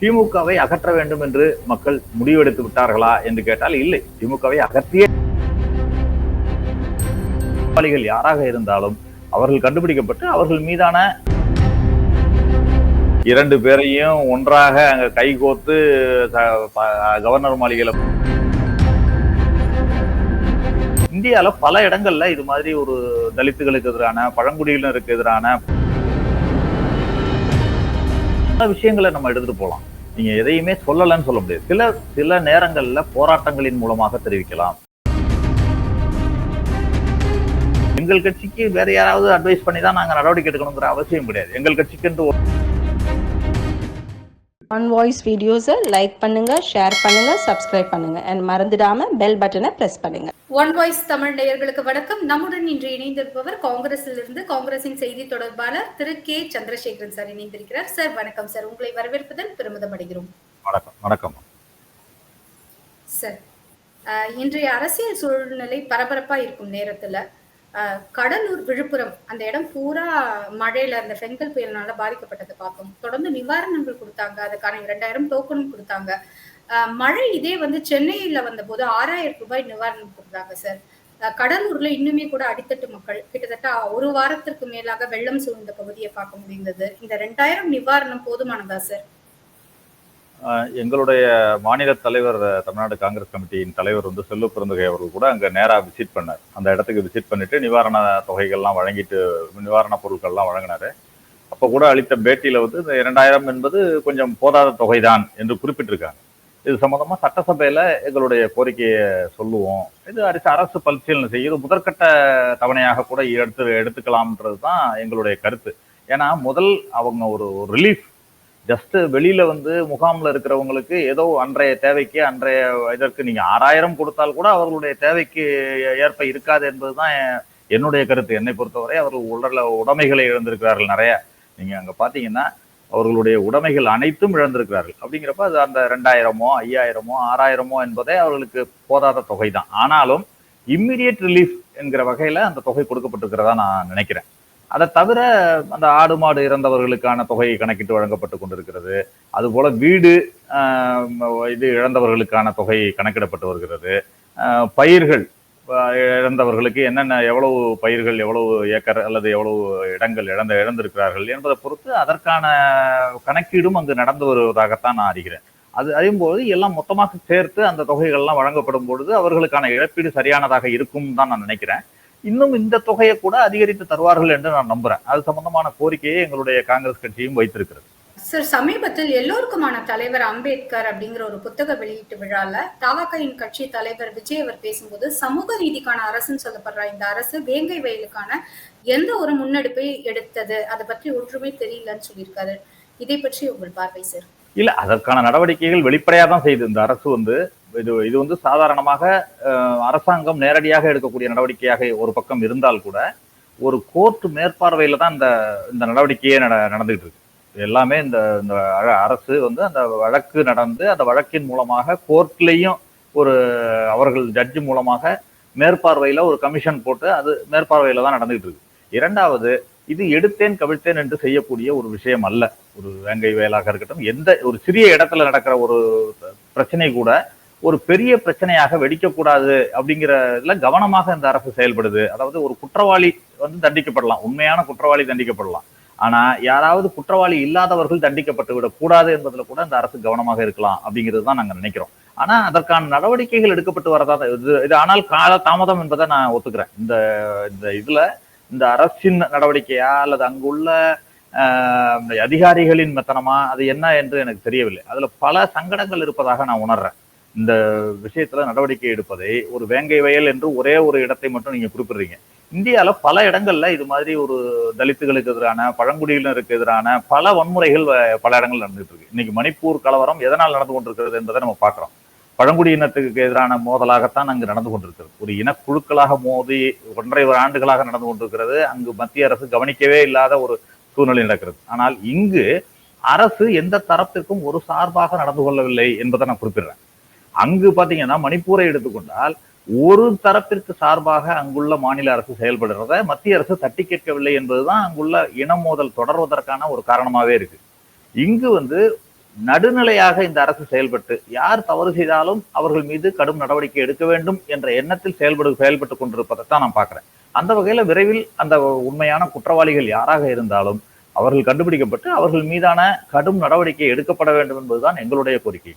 திமுகவை அகற்ற வேண்டும் என்று மக்கள் முடிவெடுத்து விட்டார்களா என்று கேட்டால் இல்லை. திமுகவை அகற்றிய யாராக இருந்தாலும் அவர்கள் கண்டுபிடிக்கப்பட்டு அவர்கள் மீதான 2 பேரையும் ஒன்றாக அங்க கைகோத்து கவர்னர் மாளிகையில இந்தியால பல இடங்கள்ல இது மாதிரி ஒரு தலித்துகளுக்கு எதிரான, பழங்குடியினருக்கு எதிரான விஷயங்களை நம்ம எடுத்துட்டு போலாம். நீங்க எதையுமே சொல்லலன்னு சொல்ல முடியாது. சில நேரங்கள்ல போராட்டங்களின் மூலமாக தெரிவிக்கலாம். எங்கள் கட்சிக்கு வேற யாராவது அட்வைஸ் பண்ணி தான் நாங்க நடவடிக்கை எடுக்கணுங்கிற அவசியம் கிடையாது. எங்கள் கட்சிக்கு ஒன் வாய்ஸ் வீடியோஸை லைக் பண்ணுங்க, ஷேர் பண்ணுங்க, சப்ஸ்கிரைப் பண்ணுங்க and மறந்துடாம பெல் பட்டனை பிரஸ் பண்ணுங்க. ஒன் வாய்ஸ் தமிழ் நேயர்களுக்கு வணக்கம். நம்முடன் இன்று இணைந்திருப்பவர் காங்கிரஸிலிருந்து காங்கிரசின் செய்தி தொடர்பாளர் திரு கே சந்திரசேகரன் சார் இணைந்திருக்கிறார். சார் வணக்கம் சார், உங்களை வரவேற்பதில் பெருமிதம் அடைகிறோம். வணக்கம் சார், இன்றைய அரசியல் சூழ்நிலை பரபரப்பா இருக்கும் நேரத்துல கடலூர், விழுப்புரம் அந்த இடம் பூரா மழையில அந்த பெங்கல் புயல்னால பாதிக்கப்பட்டதை பார்த்தோம். தொடர்ந்து நிவாரணங்கள் கொடுத்தாங்க, அதுக்கான 2000 டோக்கனும் கொடுத்தாங்க. மழை இதே வந்து சென்னையில வந்த போது 6000 ரூபாய் நிவாரணம் கொடுத்தாங்க சார். கடலூர்ல இன்னுமே கூட அடித்தட்டு மக்கள் கிட்டத்தட்ட ஒரு வாரத்திற்கு மேலாக வெள்ளம் சூழ்ந்த பகுதியை பார்க்க முடிந்தது. இந்த 2000 நிவாரணம் போதுமானதா சார்? எங்களுடைய மாநில தலைவர், தமிழ்நாடு காங்கிரஸ் கமிட்டியின் தலைவர் செல்வ பெருந்தகை அவர்கள் கூட அங்க நேரா விசிட் பண்ணார். அந்த இடத்துக்கு விசிட் பண்ணிட்டு நிவாரண தொகைகள்லாம் வழங்கிட்டு நிவாரண பொருட்கள்லாம் வழங்கினாரு. அப்ப கூட அளித்த பேட்டியில இந்த 2000 என்பது கொஞ்சம் போதாத தொகைதான் என்று குறிப்பிட்டிருக்காங்க. இது சம்பந்தமா சட்டசபையில எங்களுடைய கோரிக்கையை சொல்லுவோம். இது அரசு பரிசீலனை செய்ய முதற்கட்ட தவணையாக கூட எடுத்துக்கலாம்ன்றது தான் எங்களுடைய கருத்து. ஏன்னா முதல் அவங்க ஒரு ரிலீஃப் ஜஸ்ட் வெளியில முகாம்ல இருக்கிறவங்களுக்கு ஏதோ அன்றைய தேவைக்கு இதற்கு நீங்க 6000 கொடுத்தால் கூட அவர்களுடைய தேவைக்கு ஏற்ப இருக்காது என்பதுதான் என்னுடைய கருத்து. என்னை பொறுத்தவரை அவர்கள் உடைமைகளை இழந்திருக்கிறார்கள் நிறைய. நீங்க அங்க பாத்தீங்கன்னா அவர்களுடைய உடைமைகள் அனைத்தும் இழந்திருக்கிறார்கள். அப்படிங்கிறப்ப அது அந்த 2000மோ 5000மோ 6000மோ என்பதே அவர்களுக்கு போதாத தொகை தான். ஆனாலும் இம்மிடியட் ரிலீஃப் என்கிற வகையில அந்த தொகை கொடுக்கப்பட்டிருக்கிறதா நான் நினைக்கிறேன். அதை தவிர அந்த ஆடு மாடு இறந்தவர்களுக்கான தொகை கணக்கிட்டு வழங்கப்பட்டு கொண்டிருக்கிறது. அதுபோல வீடு இழந்தவர்களுக்கான தொகை கணக்கிடப்பட்டு வருகிறது. பயிர்கள் இழந்தவர்களுக்கு எவ்வளவு பயிர்கள், எவ்வளவு ஏக்கர் அல்லது எவ்வளவு இடங்கள் இழந்திருக்கிறார்கள் என்பதை பொறுத்து அதற்கான கணக்கீடும் அங்கு நடந்து வருவதாகத்தான் நான் அறிகிறேன். அறியும்போது எல்லாம் மொத்தமாக சேர்த்து அந்த தொகைகள்லாம் வழங்கப்படும் பொழுது அவர்களுக்கான இழப்பீடு சரியானதாக இருக்கும் தான் நான் நினைக்கிறேன். இன்னும் இந்த தொகையை கூட அதிகரித்து தருவார்கள் என்று நான் நம்புறேன். அது சம்பந்தமான கோரிக்கையை எங்களுடைய காங்கிரஸ் கட்சியும் வைத்திருக்கிறது. சார், சமீபத்தில் எல்லோருக்குமான தலைவர் அம்பேத்கர் அப்படிங்கிற ஒரு புத்தக வெளியீட்டு விழால தவகவின் கட்சி தலைவர் விஜய் அவர் பேசும்போது சமூக நீதிக்கான அரசுன்னு சொல்லப்படுற இந்த அரசு வேங்கை வயலுக்கான எந்த ஒரு முன்னெடுப்பை எடுத்தது, அதை பற்றி ஒன்றுமே தெரியலன்னு சொல்லியிருக்காரு. இதை பற்றி உங்கள் பார்வை சார்? இல்ல, அதற்கான நடவடிக்கைகள் வெளிப்படையா தான் செய்து இந்த அரசு இது சாதாரணமாக அரசாங்கம் நேரடியாக எடுக்கக்கூடிய நடவடிக்கையாக ஒரு பக்கம் இருந்தால் கூட ஒரு கோர்ட் மேற்பார்வையில தான் இந்த நடவடிக்கையே நடந்துகிட்டு இருக்கு. எல்லாமே இந்த அரசு அந்த வழக்கு நடந்து அந்த வழக்கின் மூலமாக கோர்ட்லயும் அவர்கள் ஜட்ஜு மூலமாக மேற்பார்வையில ஒரு கமிஷன் போட்டு அது மேற்பார்வையில தான் நடந்துகிட்டு இருக்கு. இரண்டாவது, இது எடுத்தேன் கவிழ்த்தேன் என்று செய்யக்கூடிய ஒரு விஷயம் அல்ல. ஒரு வேங்கை வயலாக இருக்கட்டும், எந்த ஒரு சிறிய இடத்துல நடக்கிற ஒரு பிரச்சனை கூட ஒரு பெரிய பிரச்சனையாக வெடிக்கக்கூடாது அப்படிங்கிற இதுல கவனமாக இந்த அரசு செயல்படுது. அதாவது ஒரு குற்றவாளி தண்டிக்கப்படலாம், உண்மையான குற்றவாளி தண்டிக்கப்படலாம். ஆனா யாராவது குற்றவாளி இல்லாதவர்கள் தண்டிக்கப்பட்டு விடக்கூடாது என்பதுல கூட இந்த அரசு கவனமாக இருக்கலாம் அப்படிங்கிறது தான் நாங்க நினைக்கிறோம். ஆனா அதற்கான நடவடிக்கைகள் எடுக்கப்பட்டு வரதா இது ஆனால் கால தாமதம் என்பதை நான் ஒத்துக்கிறேன். இந்த அரசின் நடவடிக்கையா அல்லது அங்குள்ள அதிகாரிகளின் மெத்தனமா அது என்ன என்று எனக்கு தெரியவில்லை. அதுல பல சங்கடங்கள் இருப்பதாக நான் உணர்றேன். இந்த விஷயத்துல நடவடிக்கை எடுப்பதை ஒரு வேங்கை வயல் என்று ஒரே ஒரு இடத்தை மட்டும் நீங்க குறிப்பிடுறீங்க. இந்தியால பல இடங்கள்ல இது மாதிரி ஒரு தலித்துகளுக்கு எதிரான, பழங்குடியினருக்கு எதிரான பல வன்முறைகள் பல இடங்கள் நடந்துட்டு இருக்கு. இன்னைக்கு மணிப்பூர் கலவரம் எதனால் நடந்து கொண்டிருக்கிறது என்பதை நம்ம பார்க்கிறோம். பழங்குடியினத்துக்கு எதிரான மோதலாகத்தான் அங்கு நடந்து கொண்டிருக்கிறது. ஒரு இனக்குழுக்களாக மோதி 1.5 ஆண்டுகளாக நடந்து கொண்டிருக்கிறது. அங்கு மத்திய அரசு கவனிக்கவே இல்லாத ஒரு சூழ்நிலை நடக்கிறது. ஆனால் இங்கு அரசு எந்த தரப்பிற்கும் ஒரு சார்பாக நடந்து கொள்ளவில்லை என்பதை நான் குறிப்பிடுறேன். அங்கு பாத்தீங்கன்னா மணிப்பூரை எடுத்துக்கொண்டால் ஒரு தரப்பிற்கு சார்பாக அங்குள்ள மாநில அரசு செயல்படுறத மத்திய அரசு தட்டி கேட்கவில்லை என்பதுதான் அங்குள்ள இன மோதல் தொடர்வதற்கான ஒரு காரணமாவே இருக்கு. இங்கு நடுநிலையாக இந்த அரசு செயல்பட்டு யார் தவறு செய்தாலும் அவர்கள் மீது கடும் நடவடிக்கை எடுக்க வேண்டும் என்ற எண்ணத்தில் செயல்பட்டு கொண்டிருப்பதைத்தான் நான் பார்க்கிறேன். அந்த வகையில விரைவில் அந்த உண்மையான குற்றவாளிகள் யாராக இருந்தாலும் அவர்கள் கண்டுபிடிக்கப்பட்டு அவர்கள் மீதான கடும் நடவடிக்கை எடுக்கப்பட வேண்டும் என்பதுதான் எங்களுடைய கோரிக்கை.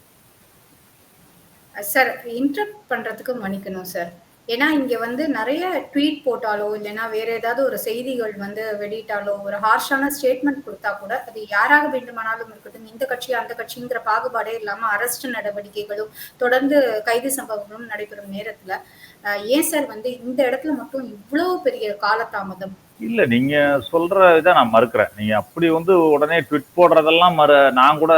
சார், இன்டரப்ட் பண்றதுக்கு மன்னிக்கணும் சார். ஏன்னா இங்க வந்து நிறைய ட்வீட் போட்டாலோ இல்லைன்னா வேற ஏதாவது ஒரு செய்திகள் வந்து வெளியிட்டாலோ ஒரு ஹார்ஷான ஸ்டேட்மெண்ட் கொடுத்தா கூட அது யாராக வேண்டுமானாலும் இருக்கட்டும், இந்த கட்சி அந்த கட்சிங்கிற பாகுபாடே இல்லாம அரஸ்ட் நடவடிக்கைகளும் தொடர்ந்து கைது சம்பவங்களும் நடைபெறும் நேரத்துல ஏன் சார் வந்து இந்த இடத்துல மட்டும் இவ்வளவு பெரிய காலதாமதம்? இல்ல, நீங்க சொல்ற இதை நான் மறுக்கிறேன். நீங்க அப்படி வந்து உடனே ட்விட் போடுறதெல்லாம் நான் கூட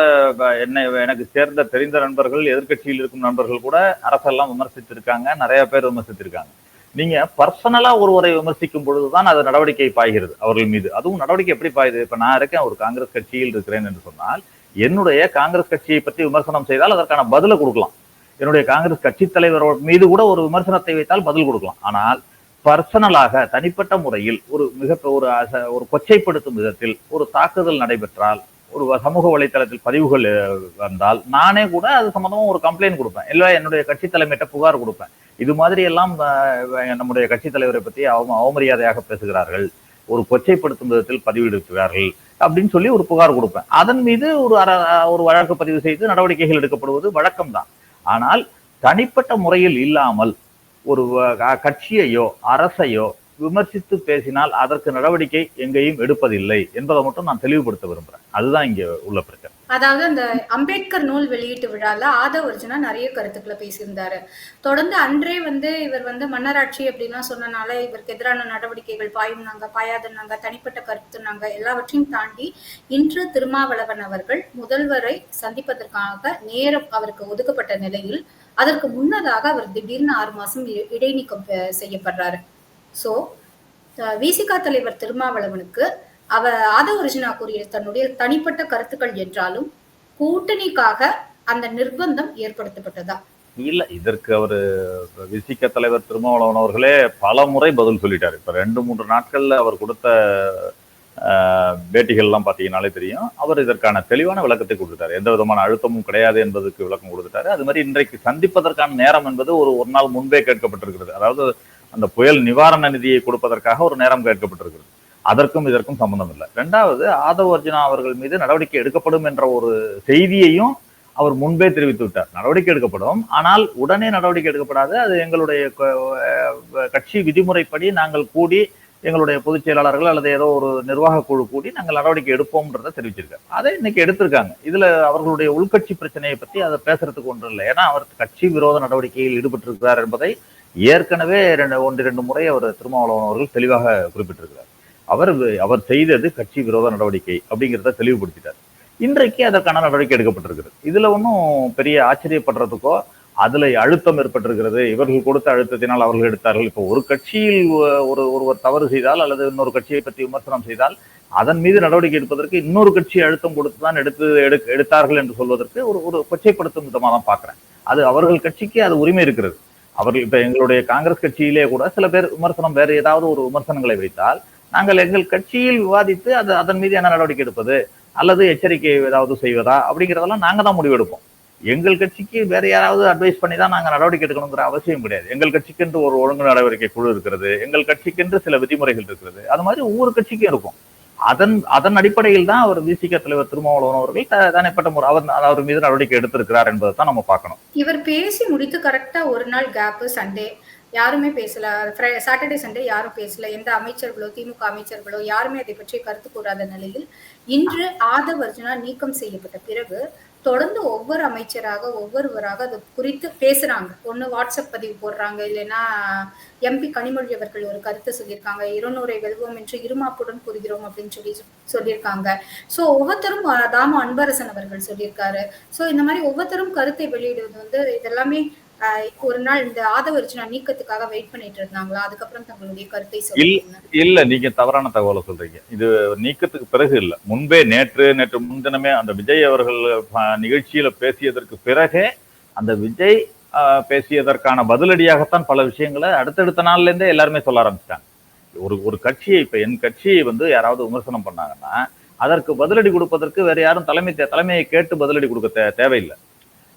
எனக்கு சேர்ந்த தெரிந்த நண்பர்கள், எதிர்க்கட்சியில் இருக்கும் நண்பர்கள் கூட அரசெல்லாம் விமர்சித்திருக்காங்க, நிறைய பேர் விமர்சித்திருக்காங்க. நீங்க பர்சனலா ஒருவரை விமர்சிக்கும் பொழுதுதான் அது நடவடிக்கை பாய்கிறது அவர்கள் மீது. அதுவும் நடவடிக்கை எப்படி பாயுது? இப்ப நான் இருக்கேன், ஒரு காங்கிரஸ் கட்சியில் இருக்கிறேன் என்று சொன்னால் என்னுடைய காங்கிரஸ் கட்சியை பற்றி விமர்சனம் செய்தால் அதற்கான பதிலை கொடுக்கலாம். என்னுடைய காங்கிரஸ் கட்சி தலைவர் மீது கூட ஒரு விமர்சனத்தை வைத்தால் பதில் கொடுக்கலாம். ஆனால் பர்சனலாக தனிப்பட்ட முறையில் ஒரு கொச்சைப்படுத்தும் விதத்தில் ஒரு தாக்குதல் நடைபெற்றால், ஒரு சமூக வலைத்தளத்தில் பதிவுகள் வந்தால் நானே கூட அது சம்பந்தமா ஒரு கம்ப்ளைண்ட் கொடுப்பேன், இல்ல என்னுடைய கட்சி தலைமையிட்ட புகார் கொடுப்பேன். இது மாதிரி எல்லாம் நம்முடைய கட்சி தலைவரை பற்றி அவமரியாதையாக பேசுகிறார்கள், ஒரு கொச்சைப்படுத்தும் விதத்தில் பதிவிடுகிறார்கள் அப்படின்னு சொல்லி ஒரு புகார் கொடுப்பேன். அதன் மீது ஒரு வழக்கு பதிவு செய்து நடவடிக்கைகள் எடுக்கப்படுவது வழக்கம்தான். ஆனால் தனிப்பட்ட முறையில் இல்லாமல் ஒரு கட்சியையோ அரசையோ விமர்சித்து பேசினால் அதற்கு நடவடிக்கை எங்கேயும் எடுப்பதில்லை என்பதை மட்டும் நான் தெளிவுபடுத்த விரும்புறேன். அதுதான் இங்க உள்ள பிரச்சனை. அதாவது அந்த அம்பேத்கர் நூல் வெளியீட்டு விழால ஆதவ் அர்ஜுனா நிறைய கருத்துக்களை பேசியிருந்தாரு. தொடர்ந்து அன்றே வந்து இவர் வந்து மன்னராட்சி அப்படின்லாம் சொன்னனால இவருக்கு எதிரான நடவடிக்கைகள் பாயாதுன்னாங்க, தனிப்பட்ட கருத்துனாங்க. எல்லாவற்றையும் தாண்டி இன்று திருமாவளவன் அவர்கள் முதல்வரை சந்திப்பதற்காக நேரம் அவருக்கு ஒதுக்கப்பட்ட நிலையில் அதற்கு முன்னதாக அவர் திடீர்னு 6 மாசம் இடைநீக்கம் செய்யப்படுறாரு. சோ விசிகா தலைவர் திருமாவளவனுக்கு ஆதவ் அர்ஜுனா கூறிய தன்னுடைய தனிப்பட்ட கருத்துக்கள் என்றாலும் கூட்டணிக்காக அந்த நிர்பந்தம் ஏற்படுத்தப்பட்டதா? இல்ல, இதற்கு அவரு விசிக தலைவர் திருமாவளவன் அவர்களே பல முறை பதில் சொல்லிட்டாரு. இப்ப 2-3 நாட்கள்ல அவர் கொடுத்த பேட்டிகள்லாம் பார்த்தீங்கன்னாலே தெரியும். அவர் இதற்கான தெளிவான விளக்கத்தை கொடுத்துட்டாரு. எந்த விதமான அழுத்தமும் கிடையாது என்பதற்கு விளக்கம் கொடுத்துட்டாரு. அது மாதிரி இன்றைக்கு சந்திப்பதற்கான நேரம் என்பது ஒரு நாள் முன்பே கேட்கப்பட்டிருக்கிறது. அதாவது அந்த புயல் நிவாரண நிதியை கொடுப்பதற்காக ஒரு நேரம் கேட்கப்பட்டிருக்கிறது. அதற்கும் இதற்கும் சம்பந்தம் இல்லை. 2வது, ஆதவ் அர்ஜுனா அவர்கள் மீது நடவடிக்கை எடுக்கப்படும் என்ற ஒரு செய்தியையும் அவர் முன்பே தெரிவித்து விட்டார். நடவடிக்கை எடுக்கப்படும், ஆனால் உடனே நடவடிக்கை எடுக்கப்படாது. அது எங்களுடைய கட்சி விதிமுறைப்படி நாங்கள் கூடி எங்களுடைய பொதுச் செயலாளர்கள் அல்லது ஏதோ ஒரு நிர்வாக குழு கூடி நாங்கள் நடவடிக்கை எடுப்போம்ன்றதை தெரிவிச்சிருக்காரு. அதை இன்னைக்கு எடுத்திருக்காங்க. இதுல அவர்களுடைய உள்கட்சி பிரச்சனையை பற்றி அதை பேசுறதுக்கு ஒன்றும் இல்லை. ஏன்னா அவர் கட்சி விரோத நடவடிக்கையில் ஈடுபட்டிருக்கிறார் என்பதை ஏற்கனவே 1-2 முறை அவர் திருமாவளவன் அவர்கள் தெளிவாக குறிப்பிட்டிருக்கிறார். அவர் செய்தது கட்சி விரோத நடவடிக்கை அப்படிங்கிறத தெளிவுபடுத்திட்டார். இன்றைக்கு அதற்கான நடவடிக்கை எடுக்கப்பட்டிருக்கிறது. இதுல ஒன்றும் பெரிய ஆச்சரியப்படுறதுக்கோ அதுல அழுத்தம் ஏற்பட்டிருக்கிறது, இவர்கள் கொடுத்த அழுத்தத்தினால் அவர்கள் எடுத்தார்கள். இப்போ ஒரு கட்சியில் ஒருவர் தவறு செய்தால் அல்லது இன்னொரு கட்சியை பற்றி விமர்சனம் செய்தால் அதன் மீது நடவடிக்கை எடுப்பதற்கு இன்னொரு கட்சி அழுத்தம் கொடுத்துதான் எடுத்தார்கள் என்று சொல்வதற்கு ஒரு கொச்சைப்படுத்தும் விதமாக தான் பார்க்கிறேன். அது அவர்கள் கட்சிக்கு அது உரிமை இருக்கிறது. அவர்கள் இப்ப எங்களுடைய காங்கிரஸ் கட்சியிலே கூட சில பேர் விமர்சனம் வேறு ஏதாவது ஒரு விமர்சனங்களை வைத்தால் நாங்கள் எங்கள் கட்சியில் விவாதித்து அதன் மீது என்ன நடவடிக்கை எடுப்பது அல்லது எச்சரிக்கை ஏதாவது செய்வதா அப்படிங்கிறதெல்லாம் நாங்க தான் முடிவெடுப்போம். எங்கள் கட்சிக்கு வேற யாராவது அட்வைஸ் பண்ணி தான் நாங்க நடவடிக்கை எடுக்கணுங்கிற அவசியம் கிடையாது. எங்கள் கட்சிக்கென்று ஒரு ஒழுங்கு நடவடிக்கை குழு இருக்கிறது, எங்கள் கட்சிக்கென்று சில விதிமுறைகள் இருக்கிறது. அது மாதிரி ஒவ்வொரு கட்சிக்கும் இருக்கும். அதன் அடிப்படையில் தான் அவர் விசிக தலைவர் திருமாவளவன் அவர்கள் தனிப்பட்ட முறை அவர் மீது நடவடிக்கை எடுத்திருக்கிறார் என்பதை தான் நம்ம பார்க்கணும். இவர் பேசி முடித்து கரெக்டா ஒரு நாள் கேப், சண்டே யாருமே பேசல, சாட்டர்டே சண்டே யாரும் பேசல, எந்த அமைச்சர்களோ திமுக அமைச்சர்களோ யாருமே அதை பற்றி கருத்து கூறாத நிலையில் இன்று ஆதவ் அர்ஜுனா நீக்கம் செய்யப்பட்ட பிறகு தொடர்ந்து ஒவ்வொரு அமைச்சராக ஒவ்வொருவராக அது குறித்து பேசுறாங்க. ஒண்ணு வாட்ஸ்அப் பதிவு போடுறாங்க, இல்லைன்னா எம்பி கனிமொழி அவர்கள் ஒரு கருத்து சொல்லியிருக்காங்க, 200 வெல்வோம் என்று இருமாப்புடன் கூறுகிறோம் அப்படின்னு சொல்லியிருக்காங்க. சோ ஒவ்வொருத்தரும் தாமு அன்பரசன் அவர்கள் சொல்லியிருக்காரு. சோ இந்த மாதிரி ஒவ்வொருத்தரும் கருத்தை வெளியிடுவது வந்து இதெல்லாமே ஒரு நாள் இந்த ஆதவ அர்ஜுனா நீக்கத்துக்காக வெயிட் பண்ணிட்டு இருந்தாங்களா? அதுக்கப்புறம் தங்களுடைய கருத்தை சொல்லுங்க. இல்ல, நீங்க தவறான தகவலை சொல்றீங்க. இது நீக்கத்துக்கு பிறகு இல்ல, முன்பே நேற்று முன்தினமே அந்த விஜய் அவர்கள் நிகழ்ச்சியில பேசியதற்கு பிறகே அந்த விஜய் பேசியதற்கான பதிலடியாகத்தான் பல விஷயங்களை அடுத்தடுத்த நாள்ல இருந்தே எல்லாருமே சொல்ல ஆரம்பிச்சிட்டாங்க. ஒரு கட்சியை, இப்ப என் கட்சியை வந்து யாராவது விமர்சனம் பண்ணாங்கன்னா அதற்கு பதிலடி கொடுப்பதற்கு வேற யாரும் தலைமையை கேட்டு பதிலடி கொடுக்க தேவையில்லை.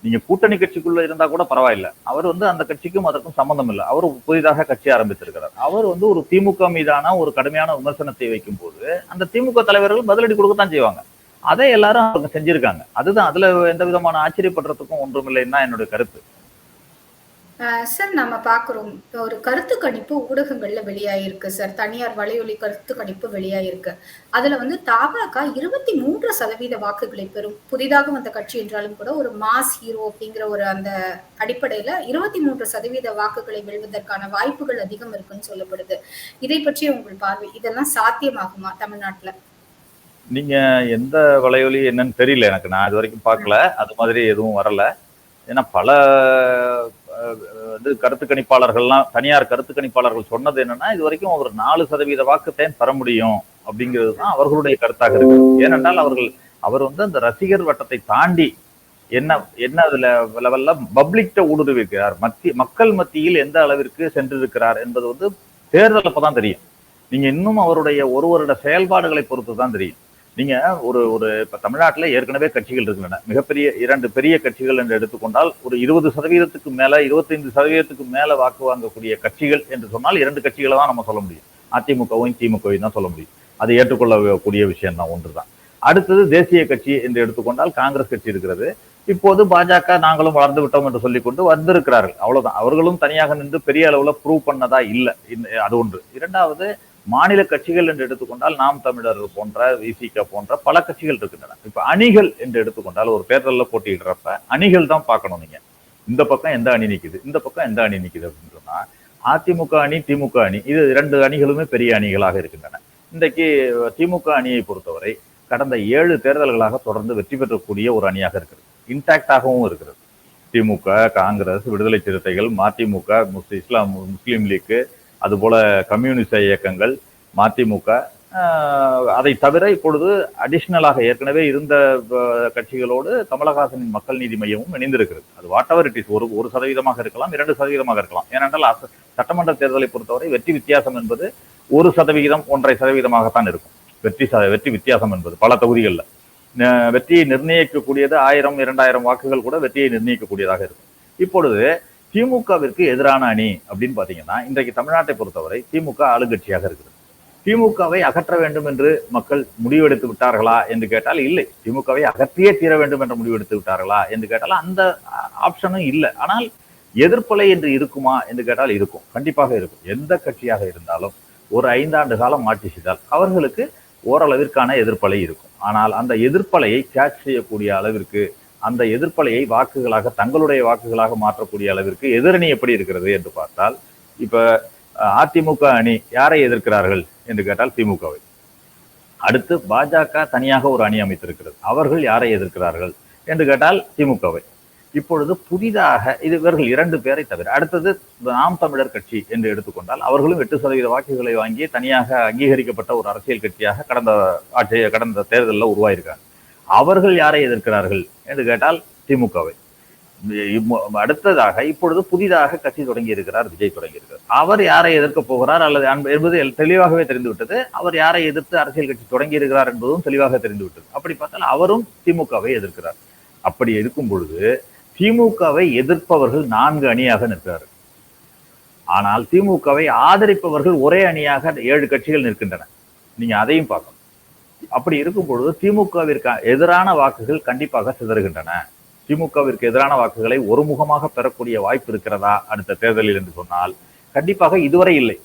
நீங்க கூட்டணி கட்சிக்குள்ள இருந்தா கூட பரவாயில்ல. அவர் அந்த கட்சிக்கும் அதற்கும் சம்பந்தம் இல்லை. அவர் புதிதாக கட்சி ஆரம்பித்திருக்கிறார். அவர் ஒரு திமுக மீதான ஒரு கடுமையான விமர்சனத்தை வைக்கும் போது அந்த திமுக தலைவர்கள் பதிலடி கொடுக்கத்தான் செய்வாங்க. அதை எல்லாரும் அவங்க செஞ்சிருக்காங்க. அதுதான், அதுல எந்த விதமான ஆச்சரியப்படுறதுக்கும் ஒன்றுமில்லைன்னு தான் என்னுடைய கருத்து. சார், நம்ம பார்க்குறோம். ஒரு கருத்து கணிப்பு ஊடகங்கள்ல வெளியாயிருக்கு சார். தனியார் வலையொலி கருத்து கணிப்பு வெளியாயிருக்கு. அதுல தபாக 23% வாக்குகளை பெறும். புதிதாக வந்த கட்சி என்றாலும் கூட ஒரு மாஸ் ஹீரோ அப்படிங்கிற ஒரு அந்த அடிப்படையில 23% வாக்குகளை வெல்வதற்கான வாய்ப்புகள் அதிகம் இருக்குன்னு சொல்லப்படுது. இதை பற்றி உங்கள் பார்வை, இதெல்லாம் சாத்தியமாகுமா தமிழ்நாட்டுல? நீங்க எந்த வலையொலி என்னன்னு தெரியல எனக்கு. நான் இது வரைக்கும் பார்க்கல. அது மாதிரி எதுவும் வரல. ஏன்னா பல கருத்து கணிப்பாளர்கள்லாம், தனியார் கருத்து கணிப்பாளர்கள் சொன்னது என்னன்னா, இது வரைக்கும் ஒரு 4% வாக்குத்தான் பெற முடியும் அப்படிங்கிறது தான் அவர்களுடைய கருத்தாக இருக்கு. ஏனென்றால் அவர் அந்த ரசிகர் வட்டத்தை தாண்டி என்ன அதுல லெவல்ல பப்ளிக்ட ஊடுருவிக்கிறார், மக்கள் மத்தியில் எந்த அளவிற்கு சென்றிருக்கிறார் என்பது தேர்தல் அப்பதான் தெரியும். நீங்க இன்னும் அவருடைய ஒரு வருட செயல்பாடுகளை பொறுத்து தான் தெரியும். நீங்க இப்ப தமிழ்நாட்டில் ஏற்கனவே கட்சிகள் இருக்கின்றன. மிகப்பெரிய 2 பெரிய கட்சிகள் என்று எடுத்துக்கொண்டால் ஒரு 20% மேல 25% மேல வாக்கு வாங்கக்கூடிய கட்சிகள் என்று சொன்னால் 2 கட்சிகளை தான் நம்ம சொல்ல முடியும். அதிமுகவும் திமுகவும் தான் சொல்ல முடியும். அது ஏற்றுக்கொள்ளக்கூடிய விஷயம் தான், ஒன்றுதான். அடுத்தது தேசிய கட்சி என்று எடுத்துக்கொண்டால் காங்கிரஸ் கட்சி இருக்கிறது. இப்போது பாஜக நாங்களும் வளர்ந்து விட்டோம் என்று சொல்லிக்கொண்டு வந்திருக்கிறார்கள். அவ்வளவுதான். அவர்களும் தனியாக நின்று பெரிய அளவுல ப்ரூவ் பண்ணதா இல்லை. அது ஒன்று. இரண்டாவது, மாநில கட்சிகள் என்று எடுத்துக்கொண்டால் நாம் தமிழர் போன்ற, விசிக போன்ற பல கட்சிகள் இருக்கின்றன. இப்ப அணிகள் என்று எடுத்துக்கொண்டால் ஒரு தேர்தலில் போட்டியிடுறப்ப அணிகள் தான் பார்க்கணும். நீங்க இந்த பக்கம் எந்த அணி நிக்குது, இந்த பக்கம் எந்த அணி நிக்குது அப்படின்னு சொன்னா, அதிமுக அணி, திமுக அணி, இது 2 அணிகளுமே பெரிய அணிகளாக இருக்கின்றன. இன்றைக்கு திமுக அணியை பொறுத்தவரை கடந்த 7 தேர்தல்களாக தொடர்ந்து வெற்றி பெற்றக்கூடிய ஒரு அணியாக இருக்கிறது. இன்டாக்டாகவும் இருக்கிறது. திமுக, காங்கிரஸ், விடுதலை சிறுத்தைகள், மதிமுக, முஸ்லீம் லீக், அதுபோல கம்யூனிஸ்ட் இயக்கங்கள், மதிமுக, அதை தவிர இப்பொழுது அடிஷனலாக ஏற்கனவே இருந்த கட்சிகளோடு கமலஹாசனின் மக்கள் நீதி மையமும் இணைந்திருக்கிறது. அது வாட் எவர் இட் இஸ், 1% இருக்கலாம், 2% இருக்கலாம். ஏனென்றால் சட்டமன்ற தேர்தலை பொறுத்தவரை வெற்றி வித்தியாசம் என்பது 1%, 1.5%-ஆகத்தான் இருக்கும். வெற்றி வித்தியாசம் என்பது பல தொகுதிகளில் வெற்றியை நிர்ணயிக்கக்கூடியது 1000, 2000 வாக்குகள் கூட வெற்றியை நிர்ணயிக்கக்கூடியதாக இருக்கும். இப்பொழுது திமுகவிற்கு எதிரான அணி அப்படின்னு பாத்தீங்கன்னா, இன்றைக்கு தமிழ்நாட்டை பொறுத்தவரை திமுக ஆளுங்கட்சியாக இருக்கிறது. திமுகவை அகற்ற வேண்டும் என்று மக்கள் முடிவெடுத்து விட்டார்களா என்று கேட்டால் இல்லை. திமுகவை அகற்றியே தீர வேண்டும் என்று முடிவெடுத்து விட்டார்களா என்று கேட்டால் அந்த ஆப்ஷனும் இல்லை. ஆனால் எதிர்ப்பலை என்று இருக்குமா என்று கேட்டால் இருக்கும், கண்டிப்பாக இருக்கும். எந்த கட்சியாக இருந்தாலும் ஒரு 5 ஆண்டு காலம் ஆட்சி செய்தால் அவர்களுக்கு ஓரளவிற்கான எதிர்ப்பலை இருக்கும். ஆனால் அந்த எதிர்ப்பலையை கேட்ச் செய்யக்கூடிய அளவிற்கு, அந்த எதிர்ப்பலையை வாக்குகளாக, தங்களுடைய வாக்குகளாக மாற்றக்கூடிய அளவிற்கு எதிரணி எப்படி இருக்கிறது என்று பார்த்தால், இப்ப அதிமுக அணி யாரை எதிர்க்கிறார்கள் என்று கேட்டால் திமுகவை. அடுத்து பாஜக தனியாக ஒரு அணி அமைத்திருக்கிறது. அவர்கள் யாரை எதிர்க்கிறார்கள் என்று கேட்டால் திமுகவை. இப்பொழுது புதிதாக இவர்கள் 2 பேரை தவிர அடுத்தது நாம் தமிழர் கட்சி என்று எடுத்துக்கொண்டால் அவர்களும் 8% வாக்குகளை வாங்கி தனியாக அங்கீகரிக்கப்பட்ட ஒரு அரசியல் கட்சியாக கடந்த தேர்தலில் உருவாயிருக்காங்க. அவர்கள் யாரை எதிர்க்கிறார்கள் என்று கேட்டால் திமுகவை. அடுத்ததாக இப்பொழுது புதிதாக கட்சி தொடங்கி இருக்கிறார், விஜய் தொடங்கி இருக்கிறார். அவர் யாரை எதிர்க்க போகிறார் அல்லது என்பது தெளிவாகவே தெரிந்துவிட்டது. அவர் யாரை எதிர்த்து அரசியல் கட்சி தொடங்கி இருக்கிறார் என்பதும் தெளிவாக தெரிந்துவிட்டது. அப்படி பார்த்தால் அவரும் திமுகவை எதிர்க்கிறார். அப்படி இருக்கும் பொழுது திமுகவை எதிர்ப்பவர்கள் 4 அணியாக நிற்கிறார்கள். ஆனால் திமுகவை ஆதரிப்பவர்கள் ஒரே அணியாக 7 கட்சிகள் நிற்கின்றன. நீங்க அதையும் பார்க்கணும். அப்படி இருக்கும் பொழுது திமுகவிற்கு எதிரான வாக்குகள் கண்டிப்பாக சிதறுகின்றன. திமுகவிற்கு எதிரான வாக்குகளை ஒருமுகமாக பெறக்கூடிய வாய்ப்பு இருக்கிறதா அடுத்த தேர்தலில் என்று சொன்னால் கண்டிப்பாக இதுவரை இல்லை.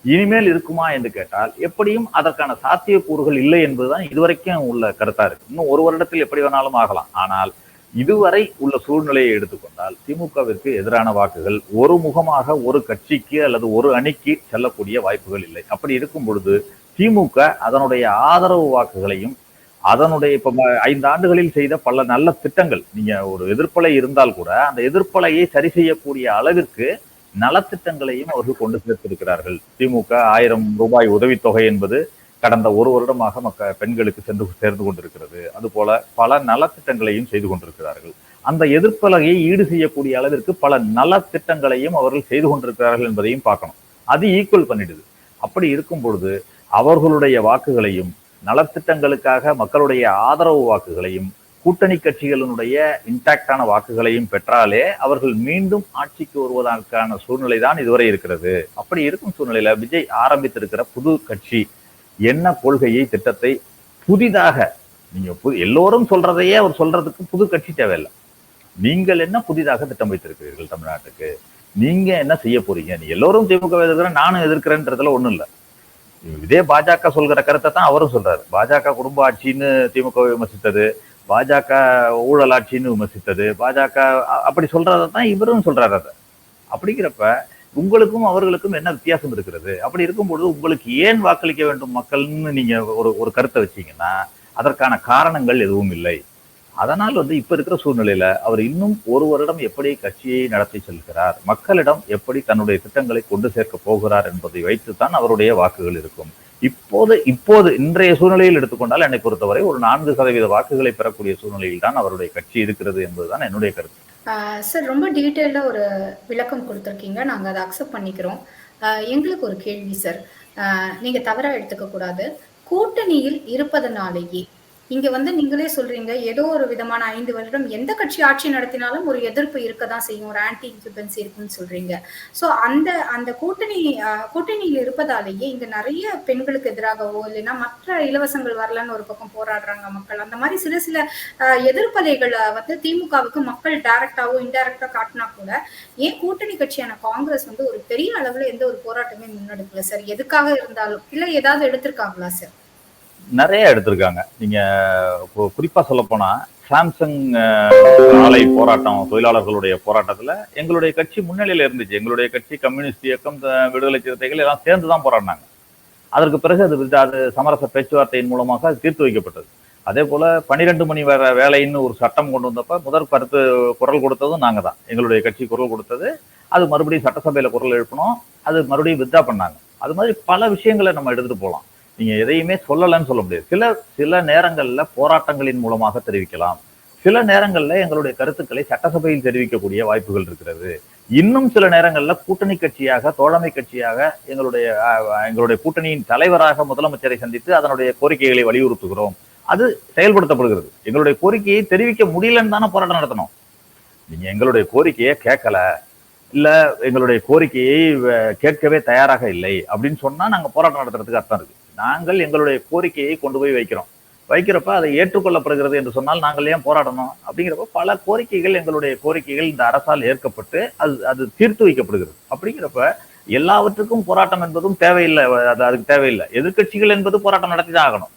இனிமேல் இருக்குமா என்று கேட்டால் எப்படியும் அதற்கான சாத்தியக்கூறுகள் இல்லை என்பதுதான் இதுவரைக்கும் உள்ள கருத்தா இருக்கு. இன்னும் 1 வருடத்தில் எப்படி வேணாலும் ஆகலாம். ஆனால் இதுவரை உள்ள சூழ்நிலையை எடுத்துக்கொண்டால் திமுகவிற்கு எதிரான வாக்குகள் ஒருமுகமாக ஒரு கட்சிக்கு அல்லது ஒரு அணிக்கு செல்லக்கூடிய வாய்ப்புகள் இல்லை. அப்படி இருக்கும் பொழுது திமுக அதனுடைய ஆதரவு வாக்குகளையும் அதனுடைய இப்ப 5 ஆண்டுகளில் செய்த பல நல்ல திட்டங்கள், நீங்க ஒரு எதிர்ப்பலை இருந்தால் கூட அந்த எதிர்ப்பலையை சரி செய்யக்கூடிய அளவிற்கு நலத்திட்டங்களையும் அவர்கள் கொண்டு சேர்த்திருக்கிறார்கள். திமுக 1000 ரூபாய் உதவித்தொகை என்பது கடந்த 1 வருடமாக பெண்களுக்கு சேர்ந்து கொண்டிருக்கிறது. அதுபோல பல நலத்திட்டங்களையும் செய்து கொண்டிருக்கிறார்கள். அந்த எதிர்ப்பலையை ஈடு செய்யக்கூடிய அளவிற்கு பல நலத்திட்டங்களையும் அவர்கள் செய்து கொண்டிருக்கிறார்கள் என்பதையும் பார்க்கணும். அது ஈக்குவல் பண்ணிடுது. அப்படி இருக்கும் பொழுது அவர்களுடைய வாக்குகளையும் நலத்திட்டங்களுக்காக மக்களுடைய ஆதரவு வாக்குகளையும் கூட்டணி கட்சிகளினுடைய இன்டாக்டான வாக்குகளையும் பெற்றாலே அவர்கள் மீண்டும் ஆட்சிக்கு வருவதற்கான சூழ்நிலை தான் இதுவரை இருக்கிறது. அப்படி இருக்கும் சூழ்நிலையில விஜய் ஆரம்பித்திருக்கிற புது கட்சி என்ன கொள்கையை திட்டத்தை புதிதாக நீங்க எல்லோரும் சொல்றதையே அவர் சொல்றதுக்கு புது கட்சி தேவையில்லை. நீங்கள் என்ன புதிதாக திட்டம் வைத்திருக்கிறீர்கள் தமிழ்நாட்டுக்கு? நீங்க என்ன செய்ய போறீங்க? நீ எல்லோரும் திமுக எதிர்க்கிறேன், நானும் எதிர்க்கிறேன்றதுல ஒண்ணும் இல்லை. இதே பாஜக சொல்கிற கருத்தை தான் அவரும் சொல்றாரு. பாஜக குடும்ப ஆட்சின்னு திமுக விமர்சித்தது, பாஜக ஊழல் ஆட்சின்னு விமர்சித்தது, பாஜக அப்படி சொல்றதான் இவரும் சொல்றாரு. அதை அப்படிங்கிறப்ப உங்களுக்கும் அவர்களுக்கும் என்ன வித்தியாசம் இருக்கிறது? அப்படி இருக்கும்பொழுது உங்களுக்கு ஏன் வாக்களிக்க வேண்டும் மக்கள்னு நீங்க ஒரு கருத்தை வச்சீங்கன்னா அதற்கான காரணங்கள் எதுவும் இல்லை. அதனால் இப்ப இருக்கிற சூழ்நிலையில அவர் இன்னும் ஒரு வருடம் எப்படி கட்சியை நடத்தி செல்கிறார், மக்களிடம் எப்படி தன்னுடைய திட்டங்களை கொண்டு சேர்க்க போகிறார் என்பதை வைத்துத்தான் அவருடைய வாக்குகள் இருக்கும். இப்போது இன்றைய சூழ்நிலையில் எடுத்துக்கொண்டால் என்னை பொறுத்தவரை ஒரு 4% வாக்குகளை பெறக்கூடிய சூழ்நிலையில் தான் அவருடைய கட்சி இருக்கிறது என்பதுதான் என்னுடைய கருத்து. சார், ரொம்ப டீட்டெயில்டா ஒரு விளக்கம் கொடுத்துருக்கீங்க, நாங்க அதை அக்செப்ட் பண்ணிக்கிறோம். எங்களுக்கு ஒரு கேள்வி சார், நீங்க தவறா எடுத்துக்க கூடாது. கூட்டணியில் இருப்பதனாலேயே இங்க நீங்களே சொல்றீங்க, ஏதோ ஒரு விதமான 5 வருடம் எந்த கட்சி ஆட்சி நடத்தினாலும் ஒரு எதிர்ப்பு இருக்கதான் செய்யும், ஒரு ஆன்டி இன்குபன்சி இருக்குன்னு சொல்றீங்க. சோ அந்த கூட்டணியில் இருப்பதாலேயே இங்க நிறைய பெண்களுக்கு எதிராகவோ இல்லைன்னா மற்ற இலவசங்கள் வரலன்னு ஒரு பக்கம் போராடுறாங்க மக்கள். அந்த மாதிரி சில எதிர்ப்பலைகளை திமுகவுக்கு மக்கள் டைரக்டாவோ இன்டைரக்டா காட்டினா கூட ஏன் கூட்டணி கட்சியான காங்கிரஸ் ஒரு பெரிய அளவுல எந்த ஒரு போராட்டமே முன்னெடுக்கல சார்? எதுக்காக இருந்தாலும் இல்ல ஏதாவது எடுத்திருக்காங்களா சார்? நிறைய எடுத்திருக்காங்க. நீங்க குறிப்பா சொல்ல போனா சாம்சங் ஆலை போராட்டம், தொழிலாளர்களுடைய போராட்டத்துல எங்களுடைய கட்சி முன்னிலையில இருந்துச்சு. எங்களுடைய கட்சி, கம்யூனிஸ்ட் இயக்கம், விடுதலை சிறுத்தைகள் எல்லாம் சேர்ந்துதான் போராடினாங்க. அதற்கு பிறகு அது சமரச பேச்சுவார்த்தையின் மூலமாக அது தீர்த்து வைக்கப்பட்டது. அதே போல 12 மணி வேலைன்னு ஒரு சட்டம் கொண்டு வந்தப்ப முதல் கருத்து குரல் கொடுத்ததும் நாங்க தான். எங்களுடைய கட்சி குரல் கொடுத்தது. அது மறுபடியும் சட்டசபையில குரல் எழுப்பணும், அது மறுபடியும் வித்ரா பண்ணாங்க. அது மாதிரி பல விஷயங்களை நம்ம எடுத்துட்டு போகலாம். நீங்க எதையுமே சொல்லலன்னு சொல்ல முடியாது. சில நேரங்கள்ல போராட்டங்களின் மூலமாக தெரிவிக்கலாம், சில நேரங்கள்ல எங்களுடைய கருத்துக்களை சட்டசபையில் தெரிவிக்கக்கூடிய வாய்ப்புகள் இருக்கிறது. இன்னும் சில நேரங்கள்ல கூட்டணி கட்சியாக, தோழமை கட்சியாக எங்களுடைய கூட்டணியின் தலைவராக முதலமைச்சரை சந்தித்து அதனுடைய கோரிக்கைகளை வலியுறுத்துகிறோம். அது செயல்படுத்தப்படுகிறது. எங்களுடைய கோரிக்கையை தெரிவிக்க முடியலன்னு தானே போராட்டம் நடத்தணும். நீங்க எங்களுடைய கோரிக்கையை கேட்கல, இல்ல எங்களுடைய கோரிக்கையை கேட்கவே தயாராக இல்லை அப்படின்னு சொன்னா நாங்க போராட்டம் நடத்துறதுக்கு அர்த்தம் இருக்கு. நாங்கள் எங்களுடைய கோரிக்கையை கொண்டு போய் வைக்கிறப்ப அதை ஏற்றுக்கொள்ளப்படுகிறது என்று சொன்னால் நாங்கள் ஏன் போராடணும்? அப்படிங்கிறப்ப பல கோரிக்கைகள், எங்களுடைய கோரிக்கைகள் இந்த அரசால் ஏற்கப்பட்டு அது தீர்த்து வைக்கப்படுகிறது. அப்படிங்கிறப்ப எல்லாவற்றுக்கும் போராட்டம் என்பதும் தேவையில்லை. அதுக்கு தேவையில்லை. எதிர்கட்சிகள் என்பது போராட்டம் நடத்திதான் ஆகணும்.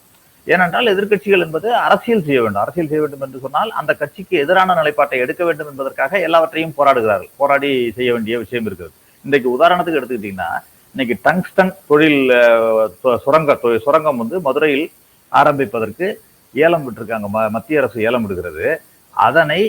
ஏனென்றால் எதிர்கட்சிகள் என்பது அரசியல் செய்ய வேண்டும் என்று சொன்னால் அந்த கட்சிக்கு எதிரான நிலைப்பாட்டை எடுக்க வேண்டும் என்பதற்காக எல்லாவற்றையும் போராடுகிறார்கள். போராடி செய்ய வேண்டிய விஷயம் இருக்கிறது. இன்றைக்கு உதாரணத்துக்கு எடுத்துக்கிட்டீங்கன்னா, இன்னைக்கு டங்ஸ்டன் தொழில் சுரங்கம் மதுரையில் ஆரம்பிப்பதற்கு ஏலம் விட்டிருக்காங்க. மத்திய அரசு ஏலம் விடுகிறது. அதனை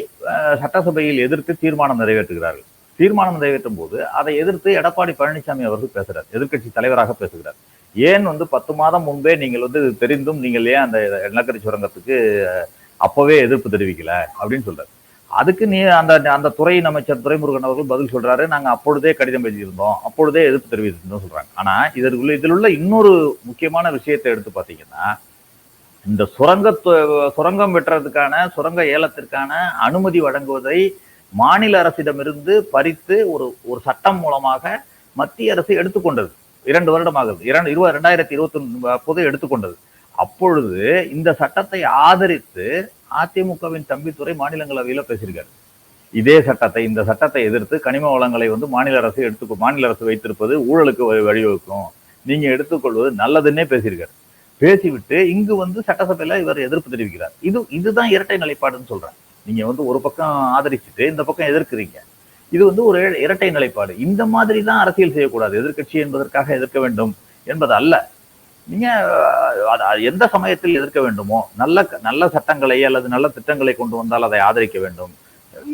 சட்டசபையில் எதிர்த்து தீர்மானம் நிறைவேற்றுகிறார்கள். தீர்மானம் நிறைவேற்றும் போது அதை எதிர்த்து எடப்பாடி பழனிசாமி அவர்கள் பேசுகிறார், எதிர்கட்சி தலைவராக பேசுகிறார். ஏன் 10 மாதம் முன்பே நீங்கள் தெரிந்தும் நீங்கள் ஏன் அந்த நிலக்கரி சுரங்கத்துக்கு அப்பவே எதிர்ப்பு தெரிவிக்கல அப்படின்னு சொல்றாரு. அதுக்கு அந்த துறையின் அமைச்சர் துரைமுருகன் அவர்கள் பதில் சொல்றாரு, நாங்க அப்பொழுதே கடிதம் எழுதியிருந்தோம், அப்பொழுதே எதிர்ப்பு தெரிவித்திருந்தோம் சொல்றாங்க. ஆனா இதில் உள்ள இன்னொரு முக்கியமான விஷயத்தை எடுத்து பாத்தீங்கன்னா, இந்த சுரங்கம் வெட்டுறதுக்கான, சுரங்க ஏலத்திற்கான அனுமதி வழங்குவதை மாநில அரசிடமிருந்து பறித்து ஒரு சட்டம் மூலமாக மத்திய அரசு எடுத்துக்கொண்டது. 2 வருடமாகுது. 2021 எடுத்துக்கொண்டது. அப்பொழுது இந்த சட்டத்தை ஆதரித்து அதிமுகவின் தம்பித்துறை மாநிலங்களவையில பேசியிருக்காரு. இந்த சட்டத்தை எதிர்த்து கனிம வளங்களை மாநில அரசு வைத்திருப்பது ஊழலுக்கு வழிவகுக்கும், நீங்க எடுத்துக்கொள்வது நல்லதுன்னே பேசியிருக்காரு. பேசிவிட்டு இங்கு சட்டசபையில இவர் எதிர்ப்பு தெரிவிக்கிறார். இதுதான் இரட்டை நிலைப்பாடுன்னு சொல்றேன். நீங்க ஒரு பக்கம் ஆதரிச்சுட்டு இந்த பக்கம் எதிர்க்கிறீங்க. இது ஒரு இரட்டை நிலைப்பாடு. இந்த மாதிரி தான் அரசியல் செய்யக்கூடாது. எதிர்கட்சி என்பதற்காக எதிர்க்க வேண்டும் என்பது அல்ல. நீங்க எந்த சமயத்தில் எதிர்க்க வேண்டுமோ, நல்ல சட்டங்களை அல்லது நல்ல திட்டங்களை கொண்டு வந்தால் அதை ஆதரிக்க வேண்டும்.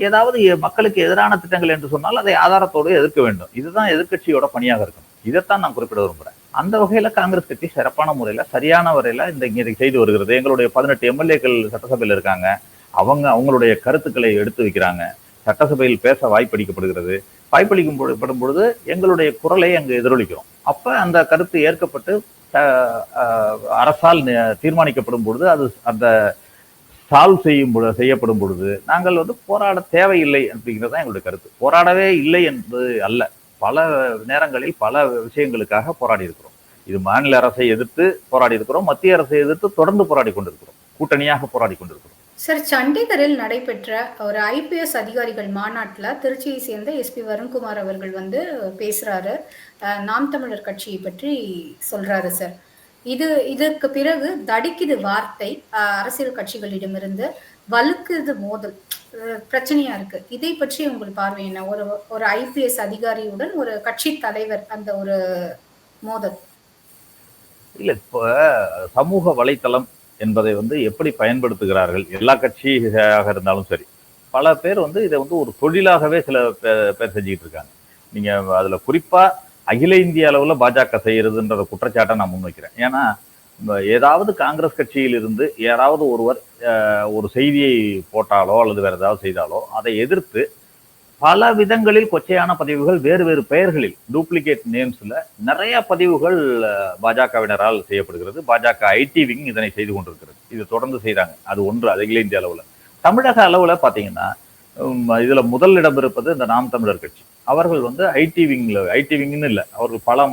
ஏதாவது மக்களுக்கு எதிரான திட்டங்கள் என்று சொன்னால் அதை ஆதாரத்தோடு எதிர்க்க வேண்டும். இதுதான் எதிர்கட்சியோட பணியாக இருக்கும். இதைத்தான் நான் குறிப்பிட விரும்புறேன். அந்த வகையில காங்கிரஸ் கட்சி சிறப்பான முறையில, செய்தியான வரையில இதை செய்து வருகிறது. எங்களுடைய 18 எம்எல்ஏக்கள் சட்டசபையில் இருக்காங்க. அவங்களுடைய கருத்துக்களை எடுத்து வைக்கிறாங்க. சட்டசபையில் பேச வாய்ப்பளிக்கப்படுகிறது. வாய்ப்பளிக்கப்படும் பொழுது எங்களுடைய குரலை அங்கு எதிரொலிக்கிறோம். அப்ப அந்த கருத்து ஏற்கப்பட்டு அரசால் தீர்மானிக்கப்படும் பொழுது அது அந்த சால்வ் செய்யப்படும் பொழுது நாங்கள் போராட தேவையில்லை அப்படிங்கிறது தான் எங்களுடைய கருத்து. போராடவே இல்லை என்பது அல்ல. பல நேரங்களில் பல விஷயங்களுக்காக போராடி இருக்கிறோம். இது மாநில அரசை எதிர்த்து போராடி இருக்கிறோம், மத்திய அரசை எதிர்த்து தொடர்ந்து போராடி கொண்டிருக்கிறோம், கூட்டணியாக போராடி கொண்டிருக்கிறோம். சார், சண்டிகரில் நடைபெற்ற ஒரு ஐபிஎஸ் அதிகாரிகள் மாநாட்டில் திருச்சியை சேர்ந்த எஸ்பி வருண்குமார் அவர்கள் பேசுறாரு. நாம் தமிழர் கட்சியை பற்றி சொல்றாரு சார். இதற்கு பிறகு தடிக்குது வார்த்தை, அரசியல் கட்சிகளிடமிருந்து வலுக்குது மோதல், பிரச்சனையா இருக்கு. இதை பற்றி உங்கள் பார்வை என்ன? ஒரு ஐபிஎஸ் அதிகாரியுடன் ஒரு கட்சி தலைவர் அந்த ஒரு மோதல். இல்ல, இப்ப சமூக வலைத்தளம் என்பதை எப்படி பயன்படுத்துகிறார்கள், எல்லா கட்சியாக இருந்தாலும் சரி, பல பேர் இதை ஒரு தொழிலாகவே சில பேர் செஞ்சுக்கிட்டு இருக்காங்க. நீங்க அதுல குறிப்பா அகில இந்திய அளவுல பாஜக செய்யறதுன்ற குற்றச்சாட்டை நான் முன்வைக்கிறேன். ஏன்னா ஏதாவது காங்கிரஸ் கட்சியில் இருந்து யாராவது ஒருவர் ஒரு செய்தியை போட்டாலோ அல்லது வேற ஏதாவது செய்தாலோ அதை எதிர்த்து பல விதங்களில் கொச்சையான பதிவுகள் வேறு வேறு பெயர்களில் டூப்ளிகேட் நேம்ஸ்ல நிறைய பதிவுகள் பாஜகவினரால் செய்யப்படுகிறது. பாஜக ஐடி விங் இதனை செய்து கொண்டிருக்கிறது. இது தொடர்ந்து செய்யறாங்க. அது ஒன்று அகில இந்திய அளவுல. தமிழக அளவுல பாத்தீங்கன்னா இதுல முதல் இடம் இருப்பது இந்த நாம் தமிழர் கட்சி. அவர்கள் ஐடி விங்னு இல்லை, அவர்கள் பல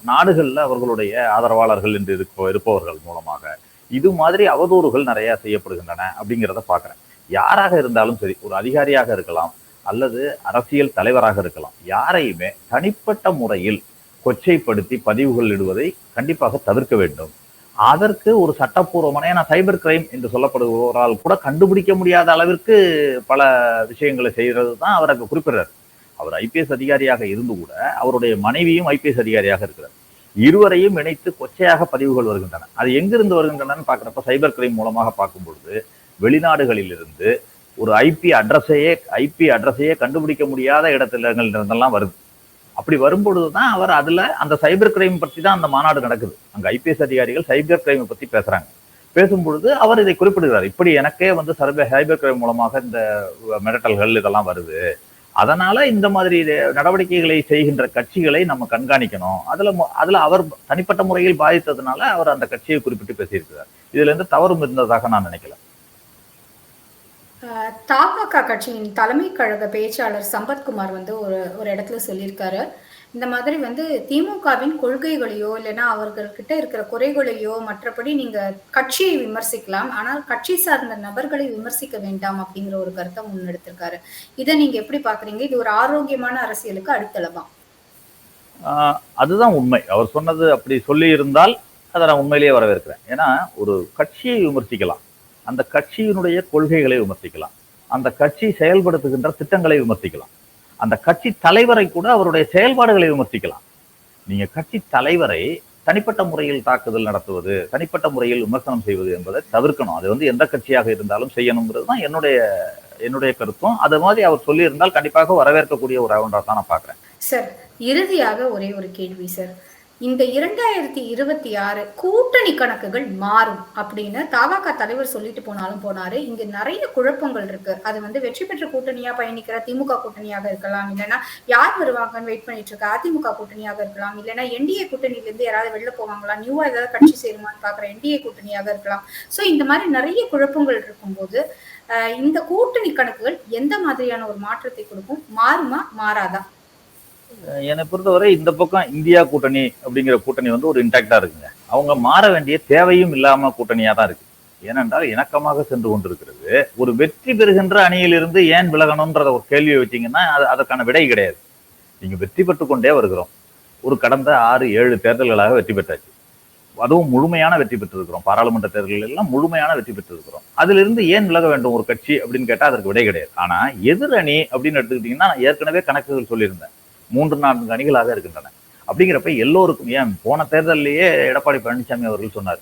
நாடுகள்ல அவர்களுடைய ஆதரவாளர்கள் என்று இருப்பவர்கள் மூலமாக இது மாதிரி அவதூறுகள் நிறைய செய்யப்படுகின்றன அப்படிங்கிறத பாக்குறேன். யாராக இருந்தாலும் சரி, ஒரு அதிகாரியாக இருக்கலாம் அல்லது அரசியல் தலைவராக இருக்கலாம், யாரையுமே தனிப்பட்ட முறையில் கொச்சைப்படுத்தி பதிவுகள் இடுவதை கண்டிப்பாக தவிர்க்க வேண்டும். அதற்கு ஒரு சட்டப்பூர்வமான, ஏன்னா சைபர் கிரைம் என்று சொல்லப்படுபவரால் கூட கண்டுபிடிக்க முடியாத அளவிற்கு பல விஷயங்களை செய்யறது தான் அவர் அங்க குறிப்பிடுறார். அவர் ஐபிஎஸ் அதிகாரியாக இருந்து கூட அவருடைய மனைவியும் ஐபிஎஸ் அதிகாரியாக இருக்கிறார். இருவரையும் இணைத்து கொச்சையாக பதிவுகள் வருகின்றன. அது எங்கிருந்து வருகின்றன பாக்குறப்ப சைபர் கிரைம் மூலமாக பார்க்கும் பொழுது வெளிநாடுகளில் இருந்து ஒரு ஐபி அட்ரஸையே கண்டுபிடிக்க முடியாத இடத்துலலாம் வருது. அப்படி வரும்பொழுதுதான் அவர் அதுல அந்த சைபர் கிரைம் பற்றி தான் அந்த மாநாடு நடக்குது. அங்க ஐபிஎஸ் அதிகாரிகள் சைபர் கிரைம் பத்தி பேசுறாங்க. பேசும்பொழுது அவர் இதை குறிப்பிடுகிறார். இப்படி எனக்கே சைபர் கிரைம் மூலமாக இந்த மிரட்டல்கள் இதெல்லாம் வருது, அதனால இந்த மாதிரி நடவடிக்கைகளை செய்கின்ற கட்சிகளை நம்ம கண்காணிக்கணும். அதுல அவர் தனிப்பட்ட முறையில் பாதித்ததுனால அவர் அந்த கட்சியை குறிப்பிட்டு பேசியிருக்கிறார். இதுல இருந்து தவறும் இருந்ததாக நான் நினைக்கல. தமாக கட்சியின் தலைமை கழக பேச்சாளர் சம்பத்குமார் ஒரு இடத்துல சொல்லியிருக்காரு, இந்த மாதிரி திமுகவின் கொள்கைகளையோ இல்லைன்னா அவர்கள்கிட்ட இருக்கிற குறைகளையோ மற்றபடி நீங்க கட்சியை விமர்சிக்கலாம், ஆனால் கட்சி சார்ந்த நபர்களை விமர்சிக்க வேண்டாம் அப்படிங்கிற ஒரு கருத்தை முன்னெடுத்திருக்காரு. இதை நீங்க எப்படி பாக்குறீங்க? இது ஒரு ஆரோக்கியமான அரசியலுக்கு அடித்தளமா? அதுதான் உண்மை. அவர் சொன்னது அப்படி சொல்லி இருந்தால் அதை நான் உண்மையிலேயே வரவேற்கிறேன். ஏன்னா ஒரு கட்சியை விமர்சிக்கலாம், அந்த கட்சியினுடைய கொள்கைகளை விமர்சிக்கலாம், அந்த கட்சி செயல்படுத்துகின்ற திட்டங்களை விமர்சிக்கலாம், அந்த கட்சி தலைவரை கூட அவருடைய செயல்பாடுகளை விமர்சிக்கலாம். நீங்க கட்சி தலைவரை தனிப்பட்ட முறையில் தாக்குதல் நடத்துவது, தனிப்பட்ட முறையில் விமர்சனம் செய்வது என்பதை தவிர்க்கணும். அது எந்த கட்சியாக இருந்தாலும் செய்யணுங்கிறது தான் என்னுடைய கருத்தும். அது மாதிரி அவர் சொல்லி இருந்தால் கண்டிப்பாக வரவேற்கக்கூடிய ஒரு ஒன்றா தான் நான் பாக்குறேன். சார், இறுதியாக ஒரே ஒரு கேள்வி சார். இந்த 2026 கூட்டணி கணக்குகள் மாறும் அப்படின்னு தமாக தலைவர் சொல்லிட்டு போனாரு. இங்க நிறைய குழப்பங்கள் இருக்கு. அது வெற்றி பெற்ற கூட்டணியா பயணிக்கிற திமுக கூட்டணியாக இருக்கலாம், இல்லைன்னா யார் வருவாங்கன்னு வெயிட் பண்ணிட்டு இருக்க அதிமுக கூட்டணியாக இருக்கலாம், இல்லைன்னா என்டிஏ கூட்டணியில இருந்து யாராவது வெளில போவாங்களா, நியூவா ஏதாவது கட்சி சேருமான்னு பாக்குற என்டிஏ கூட்டணியாக இருக்கலாம். சோ இந்த மாதிரி நிறைய குழப்பங்கள் இருக்கும்போது இந்த கூட்டணி கணக்குகள் எந்த மாதிரியான ஒரு மாற்றத்தை கொடுக்கும்? மாறுமா மாறாதா? என்னை பொறுத்தவரை இந்த பக்கம் இந்தியா கூட்டணி அப்படிங்கிற கூட்டணி ஒரு இன்டாக்டா இருக்குங்க. அவங்க மாற வேண்டிய தேவையும் இல்லாம கூட்டணியா தான் இருக்கு. ஏனென்றால் இணக்கமாக சென்று கொண்டிருக்கிறது. ஒரு வெற்றி பெறுகின்ற அணியிலிருந்து ஏன் விலகணும்ன்றத ஒரு கேள்வியை வச்சீங்கன்னா அதற்கான விடை கிடையாது. நீங்க வெற்றி பெற்று கொண்டே வருகிறோம். ஒரு கடந்த 6-7 தேர்தல்களாக வெற்றி பெற்றாச்சு. அதுவும் முழுமையான வெற்றி பெற்றிருக்கிறோம். பாராளுமன்ற தேர்தல்கள் எல்லாம் முழுமையான வெற்றி பெற்றிருக்கிறோம். அதுல இருந்து ஏன் விலக வேண்டும் ஒரு கட்சி அப்படின்னு கேட்டா அதற்கு விடை கிடையாது. ஆனா எதிர் அணி அப்படின்னு எடுத்துக்கிட்டீங்கன்னா ஏற்கனவே கணக்குகள் சொல்லியிருந்தேன், 3-4 அணிகளாக இருக்கின்றன. அப்படிங்கிறப்ப எல்லோருக்கும், ஏன் போன தேர்தலிலேயே எடப்பாடி பழனிசாமி அவர்கள் சொன்னார்,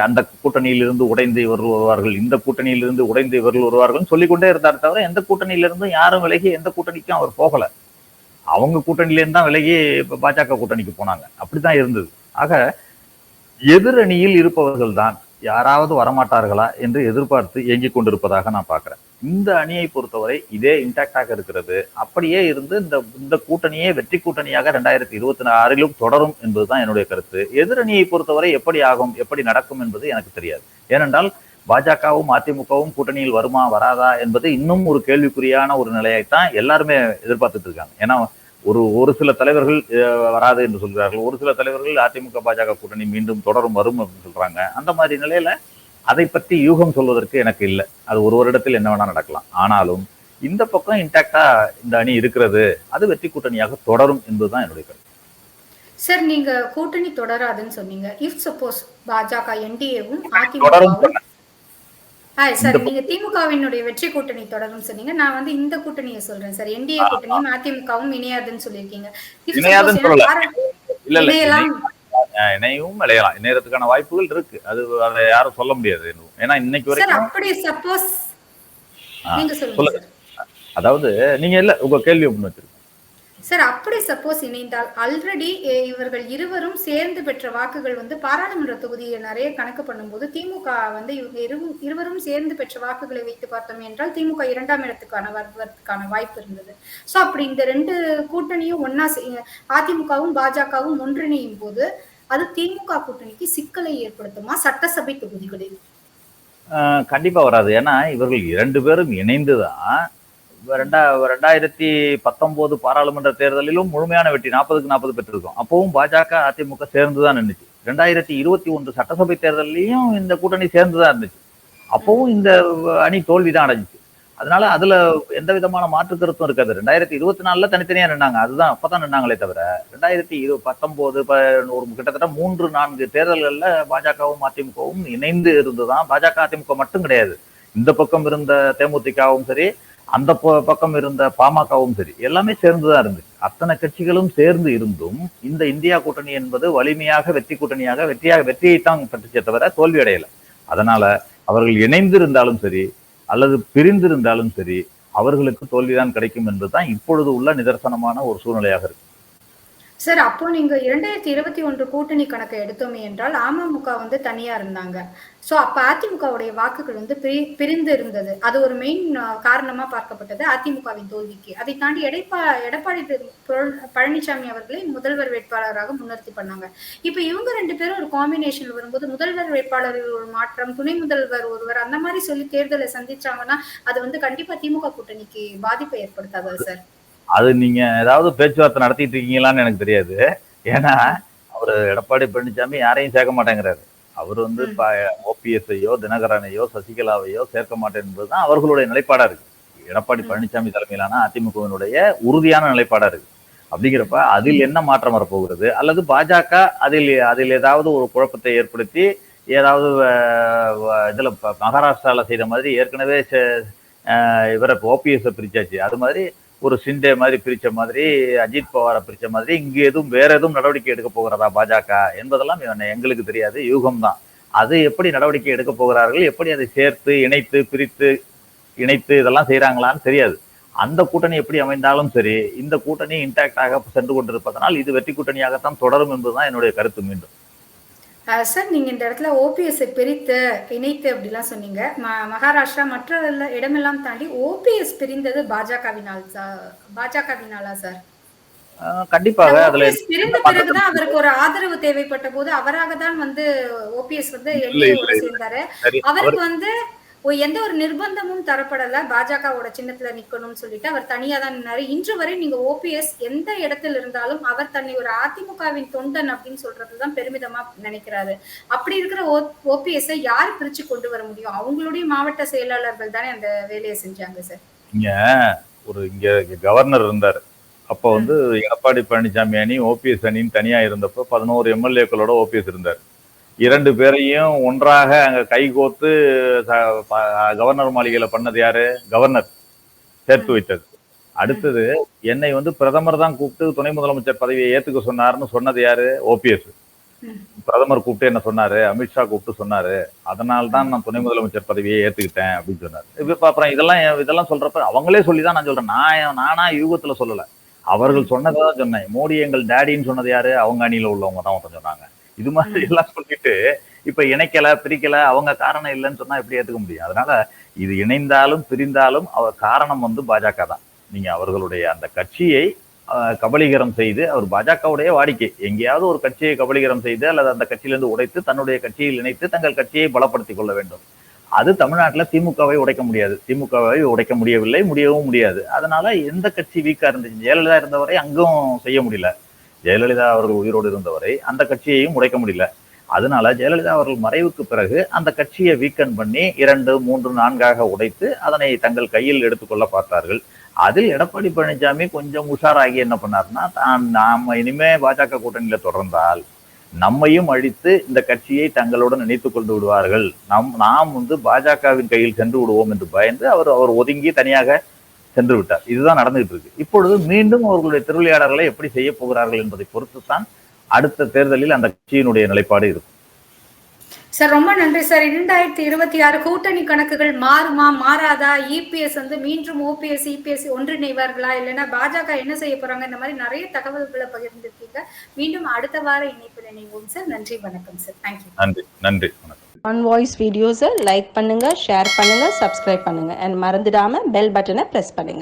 அந்த கூட்டணியிலிருந்து உடைந்து இவர்கள் வருவார்கள், இந்த கூட்டணியிலிருந்து உடைந்து இவர்கள் வருவார்கள் சொல்லிக்கொண்டே இருந்தார். தவிர எந்த கூட்டணியிலிருந்தும் யாரும் விலகி எந்த கூட்டணிக்கும் அவர் போகல. அவங்க கூட்டணியிலேருந்து தான் விலகி பாஜக கூட்டணிக்கு போனாங்க. அப்படித்தான் இருந்தது. ஆக எதிரணியில் இருப்பவர்கள் தான் யாராவது வரமாட்டார்களா என்று எதிர்பார்த்து இயங்கிக் கொண்டிருப்பதாக நான் பார்க்கிறேன். இந்த அணியை பொறுத்தவரை இதே இன்டாக்டாக இருக்கிறது. அப்படியே இருந்து இந்த இந்த கூட்டணியே வெற்றி கூட்டணியாக 2026 தொடரும் என்பதுதான் என்னுடைய கருத்து. எதிரணியை பொறுத்தவரை எப்படி ஆகும், எப்படி நடக்கும் என்பது எனக்கு தெரியாது. ஏனென்றால் பாஜகவும் அதிமுகவும் கூட்டணியில் வருமா வராதா என்பது இன்னும் ஒரு கேள்விக்குறியான ஒரு நிலையைத்தான் எல்லாருமே எதிர்பார்த்துட்டு இருக்காங்க. ஏன்னா ஒரு சில தலைவர்கள் வராது என்று சொல்கிறார்கள், ஒரு சில தலைவர்கள் அதிமுக பாஜக கூட்டணி மீண்டும் தொடரும் வரும் அப்படின்னு சொல்றாங்க. அந்த மாதிரி நிலையில அதை பற்றி யூகம் சொல்வதற்கு எனக்கு இல்லை. அது ஒரு வருடத்தில் என்ன வேணா நடக்கலாம். ஆனாலும் இந்த பக்கம் இன்டாக்டா இந்த அணி இருக்கிறது, அது வெற்றி கூட்டணியாக தொடரும் என்பதுதான் என்னுடைய கருத்து. சார், நீங்க கூட்டணி தொடராதுன்னு சொன்னீங்க. இஃப் சப்போஸ் பாஜக என்டிஏவும் தொடரும் அதிமுகவும் சார், நீங்க திமுகவினுடைய வெற்றி கூட்டணி தொடரும் சொன்னீங்க. நான் வந்து இந்த கூட்டணியை சொல்றேன் சார். என்டிஏ கூட்டணியும் அதிமுகவும் இணையாதுன்னு சொல்லியிருக்கீங்க. இணையாதுன்னு சொல்லல. இல்ல இல்ல, இணையலாம், இணையவும் விளையலாம். இணையறதுக்கான வாய்ப்புகள் இருக்கு. அது அதை யாரும் சொல்ல முடியாது. ஏன்னா இன்னைக்கு சார். வரைக்கும் அப்படி சப்போஸ் நீங்க சொல்லுங்க சொல்லுங்க. சார். அதாவது நீங்க இல்ல உங்க கேள்வி ஒண்ணு வச்சிருக்கீங்க சார், அப்படி சப்போஸ் இணைந்தால் ஆல்ரெடி இவர்கள் இருவரும் சேர்ந்து பெற்ற வாக்குகள் வந்து பாராளுமன்ற தொகுதியை நிறைய கணக்கு பண்ணும்போது திமுக வந்து இவங்க இருவரும் சேர்ந்து பெற்ற வாக்குகளை வைத்து பார்த்தோம் என்றால் திமுக 2ஆம் இடத்துக்கான வருவதற்கான வாய்ப்பு இருந்தது. சோ அப்படி இந்த ரெண்டு கூட்டணியும் ஒன்னா அதிமுகவும் பாஜகவும் ஒன்றிணையும் போது அது திமுக கூட்டணிக்கு சிக்கலை ஏற்படுத்துமா சட்டசபை தொகுதிகளில்? கண்டிப்பா வராது. ஏன்னா இவர்கள் 2 பேரும் இணைந்துதான் 2019 பாராளுமன்ற தேர்தலிலும் முழுமையான வெற்றி 40க்கு 40 பெற்றிருக்கோம். அப்பவும் பாஜக அதிமுக சேர்ந்துதான் இருந்துச்சு. 2021 சட்டசபை தேர்தலையும் இந்த கூட்டணி சேர்ந்துதான் இருந்துச்சு. அப்பவும் இந்த அணி தோல்விதான் அடைஞ்சிச்சு. அதனால அதுல எந்த விதமான மாற்று கருத்தும் இருக்காது. 2024 தனித்தனியா நின்னாங்க. அதுதான் அப்பதான் நின்னாங்களே தவிர 2019 ஒரு கிட்டத்தட்ட 3-4 தேர்தல்கள்ல பாஜகவும் அதிமுகவும் இணைந்து இருந்துதான். பாஜக அதிமுக மட்டும் கிடையாது. இந்த பக்கம் இருந்த தேமுதிகவும் சரி, அந்த பக்கம் இருந்த பாமகவும் சரி, எல்லாமே சேர்ந்துதான் இருந்துச்சு. அத்தனை கட்சிகளும் சேர்ந்து இருந்தும் இந்த இந்தியா கூட்டணி என்பது வலிமையாக வெற்றி கூட்டணியாக வெற்றியைத்தான் பெற்றுச்சே தவிர தோல்வி அடையல. அதனால அவர்கள் இணைந்து இருந்தாலும் சரி அல்லது பிரிந்திருந்தாலும் சரி அவர்களுக்கு தோல்விதான் கிடைக்கும் என்பதுதான் இப்பொழுது உள்ள நிதர்சனமான ஒரு சூழ்நிலையாக இருக்கு. சார், அப்போ நீங்க 2021 கூட்டணி கணக்கை எடுத்தோமே என்றால் அமமுக வந்து தனியா இருந்தாங்க. சோ அப்ப அதிமுகவுடைய வாக்குகள் வந்து பிரிந்து இருந்தது. அது ஒரு மெயின் காரணமா பார்க்கப்பட்டது அதிமுகவின் தோல்விக்கு. அதை தாண்டி எடப்பாடி பழனிசாமி அவர்களை முதல்வர் வேட்பாளராக முன்னிறுத்தி பண்ணாங்க. இப்ப இவங்க 2 பேரும் ஒரு காம்பினேஷன் வரும்போது முதல்வர் வேட்பாளரில் ஒரு மாற்றம், துணை முதல்வர் ஒருவர், அந்த மாதிரி சொல்லி தேர்தலை சந்திச்சாங்கன்னா அது வந்து கண்டிப்பா திமுக கூட்டணிக்கு பாதிப்பை ஏற்படுத்தாதா சார்? அது நீங்க ஏதாவது பேச்சுவார்த்தை நடத்திட்டு இருக்கீங்களான்னு எனக்கு தெரியாது. ஏன்னா அவரு எடப்பாடி பழனிசாமி யாரையும் சேர்க்க மாட்டேங்கிறாரு. அவர் வந்து ஓபிஎஸ்ஐயோ தினகரனையோ சசிகலாவையோ சேர்க்க மாட்டேன் என்பதுதான் அவர்களுடைய நிலைப்பாடா இருக்கு. எடப்பாடி பழனிசாமி தலைமையிலான அதிமுகவினுடைய உறுதியான நிலைப்பாடா இருக்கு. அப்படிங்கிறப்ப அதில் என்ன மாற்றம் வரப்போகிறது, அல்லது பாஜக அதில் ஏதாவது ஒரு குழப்பத்தை ஏற்படுத்தி ஏதாவது இதுல மகாராஷ்டிரால செய்த மாதிரி ஏற்கனவே இவரை ஓபிஎஸ் பிரிச்சாச்சு, அது மாதிரி ஒரு சிண்டே மாதிரி பிரிச்ச மாதிரி, அஜித் பவாரை பிரிச்ச மாதிரி இங்கு வேற எதுவும் நடவடிக்கை எடுக்க போகிறதா பாஜக என்பதெல்லாம் எங்களுக்கு தெரியாது, யூகம்தான். அது எப்படி நடவடிக்கை எடுக்க போகிறார்கள், எப்படி அதை சேர்த்து இணைத்து பிரித்து இணைத்து இதெல்லாம் செய்யறாங்களான்னு தெரியாது. அந்த கூட்டணி எப்படி அமைந்தாலும் சரி இந்த கூட்டணி இன்டாக்டாக சென்று கொண்டிருப்பதனால் இது வெற்றி கூட்டணியாகத்தான் தொடரும் என்பதுதான் என்னுடைய கருத்து. மீண்டும் சார், நீங்க இந்த இடத்துல ஓபிஎஸ் பிரித்து இணைத்து அப்படிலாம் சொன்னீங்க. மகாராஷ்டிரா மற்ற இடமெல்லாம் தாண்டி ஓபிஎஸ் பிரிந்தது பாஜகவினாலா சார்? கண்டிப்பாக அதுல பிரிந்த பிறகுதான் அவருக்கு ஒரு ஆதரவு தேவைப்பட்ட போது அவராக தான் வந்து ஓபிஎஸ் வந்து என்டிஏவோட சேர்ந்தாரு. அவருக்கு வந்து எந்த ஒரு நிர்பந்தமும் தரப்படல பாஜகவோட சின்னத்துல நிக்கணும்னு சொல்லிட்டு அவர் தனியா தான் நின்னாரு. இன்று வரை நீங்க ஓபிஎஸ் எந்த இடத்துல இருந்தாலும் அவர் தன்னை ஒரு அதிமுகவின் தொண்டன் அப்படின்னு சொல்றதுதான் பெருமிதமா நினைக்கிறாரு. அப்படி இருக்கிற ஓபிஎஸ் யார் பிரிச்சு கொண்டு வர முடியும்? அவங்களுடைய மாவட்ட செயலாளர்கள் தானே அந்த வேலையை செஞ்சாங்க சார். இங்க கவர்னர் இருந்தாரு. அப்ப வந்து எடப்பாடி பழனிசாமி அணி ஓபிஎஸ் அணின்னு தனியா இருந்தப்ப 11 எம்எல்ஏக்களோட ஓபிஎஸ் இருந்தார். 2 பேரையும் ஒன்றாக அங்க கைகோத்து கவர்னர் மாளிகையில பண்ணது யாரு? கவர்னர் சேர்த்து வைத்தது. அடுத்தது என்னை வந்து பிரதமர் தான் கூப்பிட்டு துணை முதலமைச்சர் பதவியை ஏத்துக்க சொன்னாருன்னு சொன்னது யாரு? ஓபிஎஸ். பிரதமர் கூப்பிட்டு என்ன சொன்னாரு? அமித்ஷா கூப்பிட்டு சொன்னாரு, அதனால்தான் நான் துணை முதலமைச்சர் பதவியை ஏத்துக்கிட்டேன் அப்படின்னு சொன்னாரு. இப்ப அப்புறம் இதெல்லாம் சொல்றப்ப அவங்களே சொல்லிதான் நான் சொல்றேன். நானா யூகத்துல சொல்லல, அவர்கள் சொன்னதான் சொன்னேன். மோடி எங்கள் டேடின்னு சொன்னது யாரு? அவங்க அணியில உள்ளவங்க தான் சொன்னாங்க. இது மாதிரி எல்லாம் சொல்லிட்டு இப்ப இணைக்கல பிரிக்கல அவங்க காரணம் இல்லைன்னு சொன்னா எப்படி ஏத்துக்க முடியும்? அதனால இது இணைந்தாலும் பிரிந்தாலும் அவர் காரணம் பாஜக தான். நீங்க அவர்களுடைய அந்த கட்சியை கபலீகரம் செய்து, அவர் பாஜகவுடைய வாடிக்கை எங்கேயாவது ஒரு கட்சியை கபலீகரம் செய்து அல்லது அந்த கட்சியிலிருந்து உடைத்து தன்னுடைய கட்சியில் இணைத்து தங்கள் கட்சியை பலப்படுத்திக் கொள்ள வேண்டும். அது தமிழ்நாட்டில் திமுகவை உடைக்க முடியாது. திமுகவை உடைக்க முடியவில்லை, முடியவும் முடியாது. அதனால எந்த கட்சி வீக்கா இருந்துச்சு, ஜெயலலிதா இருந்தவரை அங்கும் செய்ய முடியல. ஜெயலலிதா அவர்கள் உயிரோடு இருந்தவரை அந்த கட்சியையும் உடைக்க முடியல. அதனால ஜெயலலிதா அவர்கள் மறைவுக்கு பிறகு அந்த கட்சியை வீக்கன் பண்ணி 2, 3, 4 உடைத்து அதனை தங்கள் கையில் எடுத்துக்கொள்ள பார்த்தார்கள். அதில் எடப்பாடி பழனிசாமி கொஞ்சம் உஷாராகி என்ன பண்ணாருன்னா, நாம இனிமே பாஜக கூட்டணியில தொடர்ந்தால் நம்மையும் அழித்து இந்த கட்சியை தங்களுடன் இணைத்துக் கொண்டு விடுவார்கள், நாம் பாஜகவின் கையில் சென்று விடுவோம் என்று பயந்து அவர் ஒதுங்கி தனியாக சென்று விட்டார். இதுதான் நடந்துகிட்டு இருக்கு. இப்பொழுது மீண்டும் அவர்களுடைய திருவிளையாடல்களை எப்படி செய்ய போகிறார்கள் என்பதை பொறுத்துத்தான் அடுத்த தேர்தலில் அந்த கட்சியினுடைய நிலைப்பாடு இருக்கும். சார் ரொம்ப நன்றி சார். 2026 கூட்டணி கணக்குகள் மாறுமா மாறாதா, இபிஎஸ் மீண்டும் ஓபிஎஸ் இபிஎஸ் ஒன்றிணைவார்களா, இல்லைன்னா பாஜக என்ன செய்ய போறாங்க, இந்த மாதிரி நிறைய தகவல்களை பகிர்ந்துருக்கீங்க. மீண்டும் அடுத்த வார இணைப்பில் இணைவோம் சார். நன்றி, வணக்கம் சார். தேங்க்யூ. நன்றி, வணக்கம். ஆன் வாய்ஸ் வீடியோஸை லைக் பண்ணுங்க, ஷேர் பண்ணுங்க, சப்ஸ்கிரைப் பண்ணுங்க அண்ட் மறந்துடாம பெல் பட்டனை பிரஸ் பண்ணுங்க.